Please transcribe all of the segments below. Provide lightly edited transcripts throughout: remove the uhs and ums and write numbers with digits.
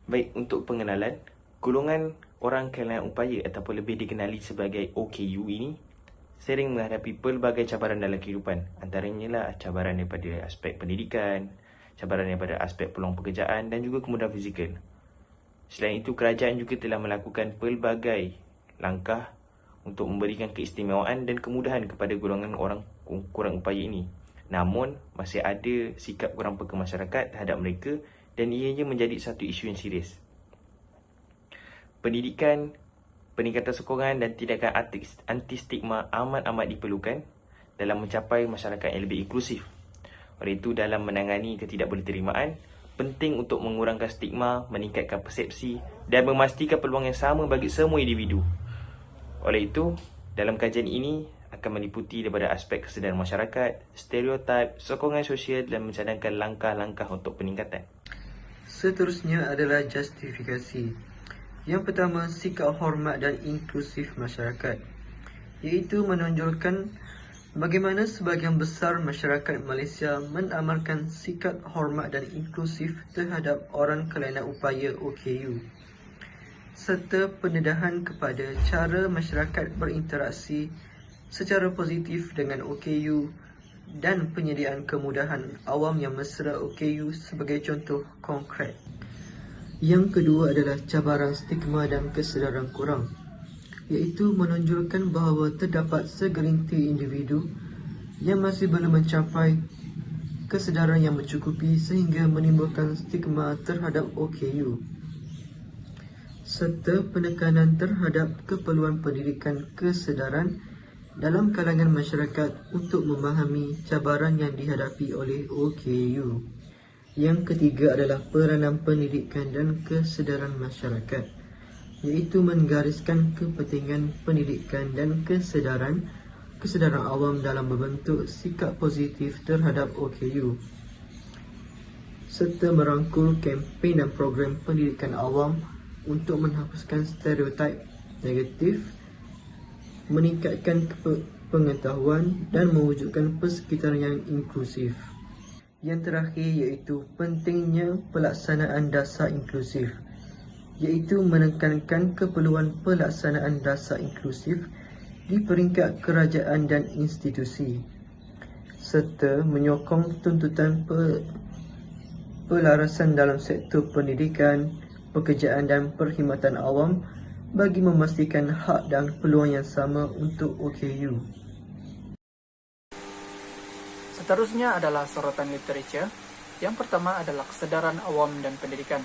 Baik, untuk pengenalan, golongan orang kelainan upaya ataupun lebih dikenali sebagai OKU ini sering menghadapi pelbagai cabaran dalam kehidupan. Antaranya lah cabaran daripada aspek pendidikan, cabaran daripada aspek peluang pekerjaan dan juga kemudahan fizikal. Selain itu, kerajaan juga telah melakukan pelbagai langkah untuk memberikan keistimewaan dan kemudahan kepada golongan orang kurang upaya ini. Namun, masih ada sikap kurang peka masyarakat terhadap mereka dan ianya menjadi satu isu yang serius. Pendidikan, peningkatan sokongan dan tindakan anti-stigma amat-amat diperlukan dalam mencapai masyarakat yang lebih inklusif. Oleh itu, dalam menangani ketidakbolehterimaan, penting untuk mengurangkan stigma, meningkatkan persepsi dan memastikan peluang yang sama bagi semua individu. Oleh itu, dalam kajian ini akan meliputi daripada aspek kesedaran masyarakat, stereotip, sokongan sosial dan mencadangkan langkah-langkah untuk peningkatan. Seterusnya adalah justifikasi. Yang pertama, sikap hormat dan inklusif masyarakat, iaitu menonjolkan bagaimana sebahagian besar masyarakat Malaysia mengamalkan sikap hormat dan inklusif terhadap orang kelainan upaya OKU, serta pendedahan kepada cara masyarakat berinteraksi secara positif dengan OKU dan penyediaan kemudahan awam yang mesra OKU sebagai contoh konkret. Yang kedua adalah cabaran stigma dan kesedaran kurang, iaitu menonjolkan bahawa terdapat segelintir individu yang masih belum mencapai kesedaran yang mencukupi sehingga menimbulkan stigma terhadap OKU, serta penekanan terhadap keperluan pendidikan kesedaran dalam kalangan masyarakat untuk memahami cabaran yang dihadapi oleh OKU. Yang ketiga adalah peranan pendidikan dan kesedaran masyarakat, iaitu menggariskan kepentingan pendidikan dan kesedaran awam dalam membentuk sikap positif terhadap OKU, serta merangkul kempen dan program pendidikan awam untuk menghapuskan stereotip negatif, meningkatkan pengetahuan dan mewujudkan persekitaran yang inklusif. Yang terakhir iaitu pentingnya pelaksanaan dasar inklusif, iaitu menekankan keperluan pelaksanaan dasar inklusif di peringkat kerajaan dan institusi, serta menyokong tuntutan pelarasan dalam sektor pendidikan, pekerjaan dan perkhidmatan awam bagi memastikan hak dan peluang yang sama untuk OKU. Seterusnya adalah sorotan literatur. Yang pertama adalah kesedaran awam dan pendidikan.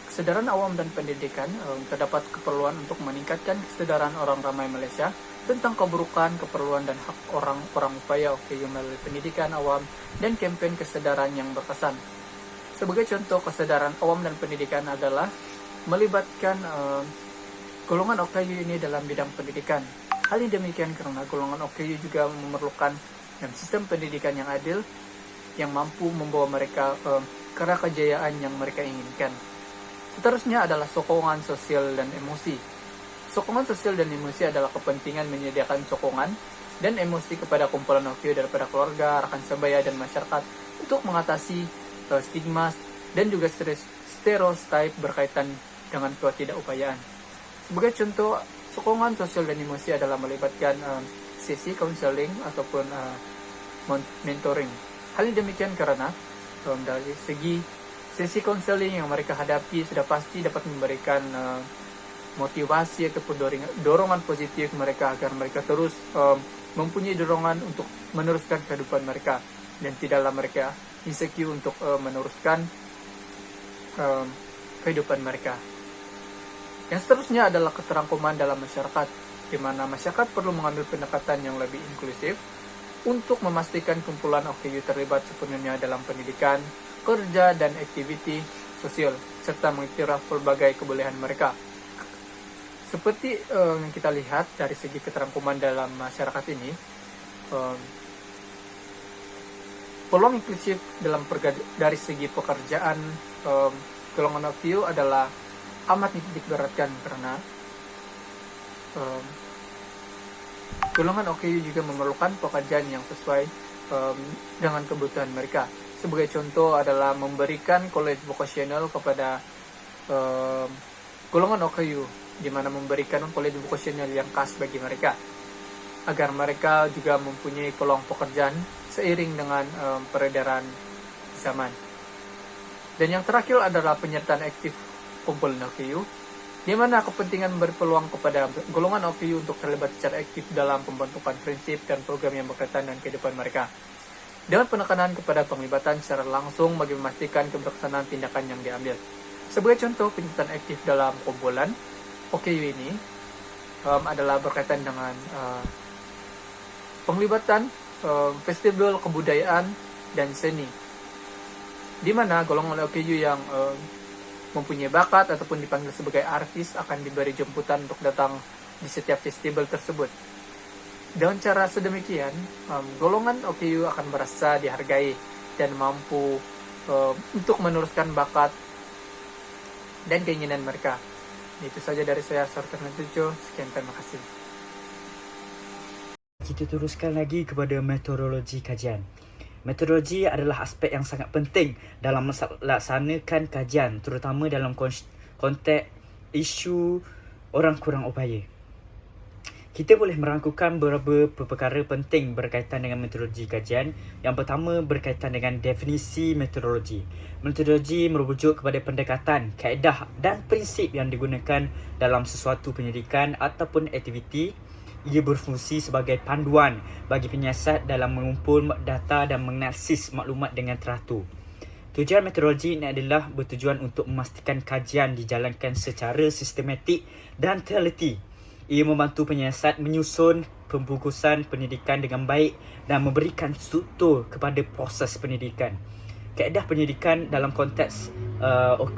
Kesedaran awam dan pendidikan terdapat keperluan untuk meningkatkan kesedaran orang ramai Malaysia tentang keburukan, keperluan dan hak orang upaya OKU melalui pendidikan awam dan kempen kesedaran yang berkesan. Sebagai contoh kesedaran awam dan pendidikan adalah melibatkan golongan OKU ini dalam bidang pendidikan. Hal ini demikian karena golongan OKU juga memerlukan sistem pendidikan yang adil yang mampu membawa mereka ke arah kejayaan yang mereka inginkan. Seterusnya adalah sokongan sosial dan emosi. Sokongan sosial dan emosi adalah kepentingan menyediakan sokongan dan emosi kepada kumpulan OKU daripada keluarga, rekan sebaya dan masyarakat untuk mengatasi stigma dan juga stereotip berkaitan dengan ketidakupayaan. Sebagai contoh, sokongan sosial dan emosi adalah melibatkan sesi counseling ataupun mentoring. Hal ini demikian karena dari segi sesi counseling yang mereka hadapi sudah pasti dapat memberikan motivasi ataupun dorongan positif mereka agar mereka terus mempunyai dorongan untuk meneruskan kehidupan mereka dan tidaklah mereka insecure untuk meneruskan kehidupan mereka. Yang seterusnya adalah keterangkuman dalam masyarakat, di mana masyarakat perlu mengambil pendekatan yang lebih inklusif untuk memastikan kumpulan OKU terlibat sepenuhnya dalam pendidikan, kerja, dan aktiviti sosial, serta mengiktiraf pelbagai kebolehan mereka. Seperti yang kita lihat dari segi keterangkuman dalam masyarakat ini, peluang inklusif dari segi pekerjaan golongan OKU adalah amat dititik beratkan karena golongan OKU juga memerlukan pekerjaan yang sesuai dengan kebutuhan mereka. Sebagai contoh adalah memberikan college vocational kepada um, golongan OKU, di mana memberikan kualitas vokasional yang khas bagi mereka, agar mereka juga mempunyai peluang pekerjaan seiring dengan peredaran zaman. Dan yang terakhir adalah penyertaan aktif kumpulan OKU, di mana kepentingan berpeluang kepada golongan OKU untuk terlibat secara aktif dalam pembentukan prinsip dan program yang berkaitan dengan kehidupan mereka, dengan penekanan kepada penglibatan secara langsung bagi memastikan keberkesanaan tindakan yang diambil. Sebagai contoh, penyertaan aktif dalam kumpulan OKU ini adalah berkaitan dengan penglibatan festival kebudayaan dan seni, di mana golongan OKU yang mempunyai bakat ataupun dipanggil sebagai artis akan diberi jemputan untuk datang di setiap festival tersebut. Dengan cara sedemikian, golongan OKU akan merasa dihargai dan mampu untuk meneruskan bakat dan keinginan mereka. Itu saja dari saya, Sartan Tujo. Sekian, terima kasih. Kita teruskan lagi kepada metodologi kajian. Metodologi adalah aspek yang sangat penting dalam melaksanakan kajian, terutama dalam konteks isu orang kurang upaya. Kita boleh merangkukan beberapa perkara penting berkaitan dengan metodologi kajian. Yang pertama berkaitan dengan definisi metodologi. Metodologi merujuk kepada pendekatan, kaedah dan prinsip yang digunakan dalam sesuatu pendidikan ataupun aktiviti. Ia berfungsi sebagai panduan bagi penyiasat dalam mengumpul data dan menganalisis maklumat dengan teratur. Tujuan metodologi ini adalah bertujuan untuk memastikan kajian dijalankan secara sistematik dan teliti. Ia membantu penyiasat menyusun pembungkusan pendidikan dengan baik dan memberikan struktur kepada proses pendidikan. Kaedah pendidikan dalam konteks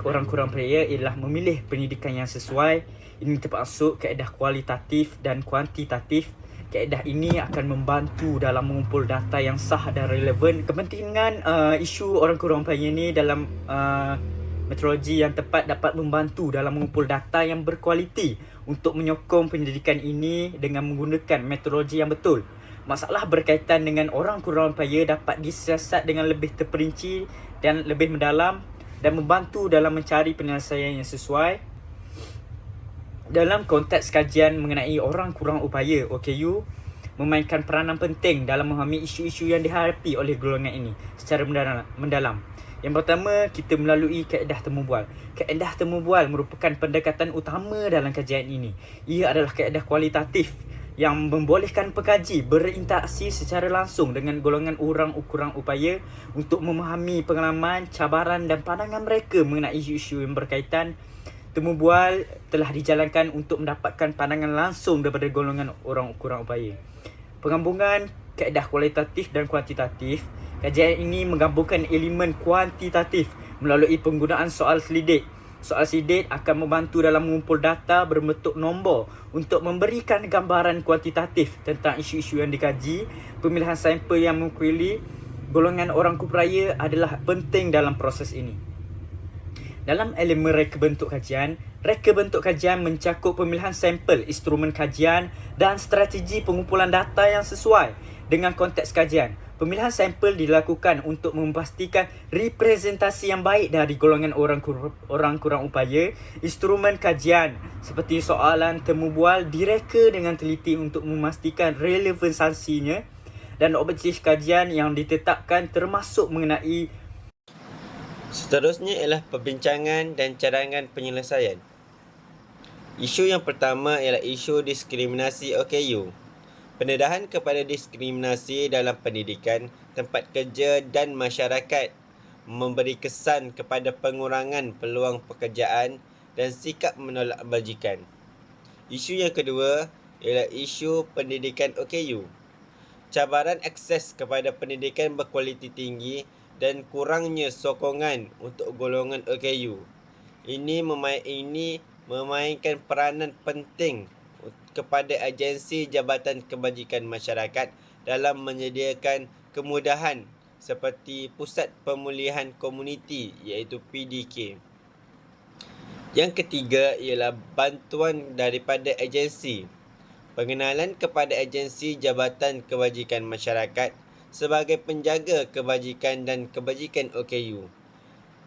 orang kurang upaya ialah memilih pendidikan yang sesuai. Ini termasuk kaedah kualitatif dan kuantitatif. Kaedah ini akan membantu dalam mengumpul data yang sah dan relevan. Kepentingan isu orang kurang upaya ini dalam metodologi yang tepat dapat membantu dalam mengumpul data yang berkualiti untuk menyokong pendidikan ini dengan menggunakan metodologi yang betul. Masalah berkaitan dengan orang kurang upaya dapat disiasat dengan lebih terperinci dan lebih mendalam dan membantu dalam mencari penyelesaian yang sesuai. Dalam konteks kajian mengenai orang kurang upaya, OKU memainkan peranan penting dalam memahami isu-isu yang dihadapi oleh golongan ini secara mendalam. Yang pertama, kita melalui kaedah temu bual. Kaedah temu bual merupakan pendekatan utama dalam kajian ini. Ia adalah kaedah kualitatif yang membolehkan pekaji berinteraksi secara langsung dengan golongan orang kurang upaya untuk memahami pengalaman, cabaran dan pandangan mereka mengenai isu-isu yang berkaitan. Temu bual telah dijalankan untuk mendapatkan pandangan langsung daripada golongan orang kurang upaya. Penggabungan kaedah kualitatif dan kuantitatif. Kajian ini menggabungkan elemen kuantitatif melalui penggunaan soal selidik. Soal selidik akan membantu dalam mengumpul data berbentuk nombor untuk memberikan gambaran kuantitatif tentang isu-isu yang dikaji. Pemilihan sampel yang mewakili golongan orang kurang adalah penting dalam proses ini. Dalam elemen reka bentuk kajian mencakup pemilihan sampel, instrumen kajian dan strategi pengumpulan data yang sesuai dengan konteks kajian. Pemilihan sampel dilakukan untuk memastikan representasi yang baik dari golongan orang kurang upaya. Instrumen kajian seperti soalan temu bual direka dengan teliti untuk memastikan relevansinya, dan objektif kajian yang ditetapkan termasuk mengenai. Seterusnya ialah perbincangan dan cadangan penyelesaian. Isu yang pertama ialah isu diskriminasi OKU. Pendedahan kepada diskriminasi dalam pendidikan, tempat kerja dan masyarakat memberi kesan kepada pengurangan peluang pekerjaan dan sikap menolak bajikan. Isu yang kedua ialah isu pendidikan OKU. Cabaran akses kepada pendidikan berkualiti tinggi dan kurangnya sokongan untuk golongan OKU. Ini memainkan peranan penting kepada agensi Jabatan Kebajikan Masyarakat dalam menyediakan kemudahan seperti Pusat Pemulihan Komuniti iaitu PDK. Yang ketiga ialah bantuan daripada agensi. Pengenalan kepada agensi Jabatan Kebajikan Masyarakat sebagai penjaga kebajikan dan kebajikan OKU.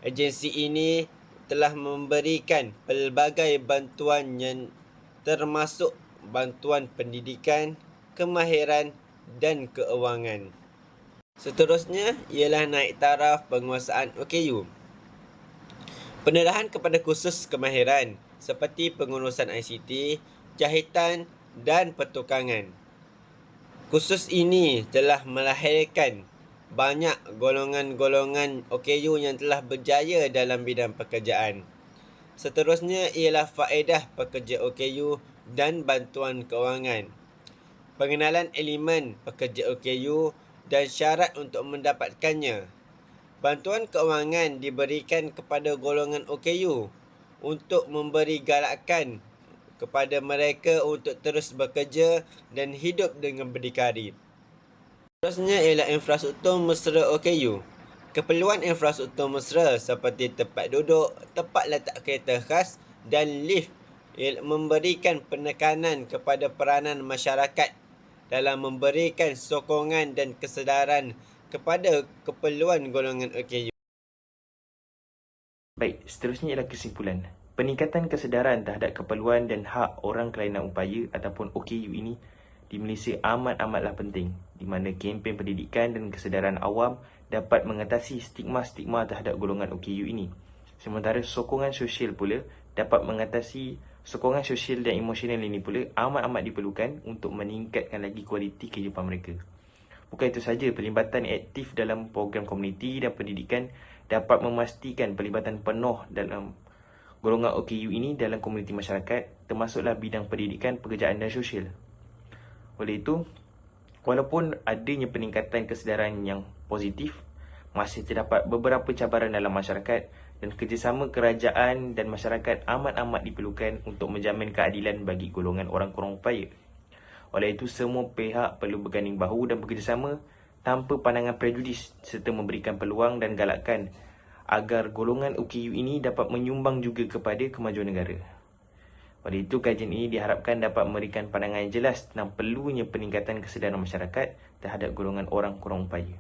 Agensi ini telah memberikan pelbagai bantuan yang termasuk bantuan pendidikan, kemahiran dan keuangan. Seterusnya ialah naik taraf penguasaan OKU. Pendedahan kepada kursus kemahiran seperti pengurusan ICT, jahitan dan pertukangan. Kursus ini telah melahirkan banyak golongan-golongan OKU yang telah berjaya dalam bidang pekerjaan. Seterusnya ialah faedah pekerja OKU dan bantuan keuangan. Pengenalan elemen pekerja OKU dan syarat untuk mendapatkannya. Bantuan keuangan diberikan kepada golongan OKU untuk memberi galakan kepada mereka untuk terus bekerja dan hidup dengan berdikari. Seterusnya ialah infrastruktur mesra OKU. Keperluan infrastruktur mesra seperti tempat duduk, tempat letak kereta khas dan lift memberikan penekanan kepada peranan masyarakat dalam memberikan sokongan dan kesedaran kepada keperluan golongan OKU. Baik, seterusnya ialah kesimpulan. Peningkatan kesedaran terhadap keperluan dan hak orang kelainan upaya ataupun OKU ini di Malaysia amatlah penting, di mana kempen pendidikan dan kesedaran awam dapat mengatasi stigma-stigma terhadap golongan OKU ini. Sementara sokongan sosial pula dapat mengatasi sokongan sosial dan emosional ini pula amat diperlukan untuk meningkatkan lagi kualiti kehidupan mereka. Bukan itu saja, pelibatan aktif dalam program komuniti dan pendidikan dapat memastikan pelibatan penuh dalam golongan OKU ini dalam komuniti masyarakat, termasuklah bidang pendidikan, pekerjaan dan sosial. Oleh itu, walaupun adanya peningkatan kesedaran yang positif, masih terdapat beberapa cabaran dalam masyarakat dan kerjasama kerajaan dan masyarakat amat diperlukan untuk menjamin keadilan bagi golongan orang kurang upaya. Oleh itu, semua pihak perlu berganding bahu dan bekerjasama tanpa pandangan prejudis serta memberikan peluang dan galakan agar golongan OKU ini dapat menyumbang juga kepada kemajuan negara. Oleh itu, kajian ini diharapkan dapat memberikan pandangan yang jelas tentang perlunya peningkatan kesedaran masyarakat terhadap golongan orang kurang upaya.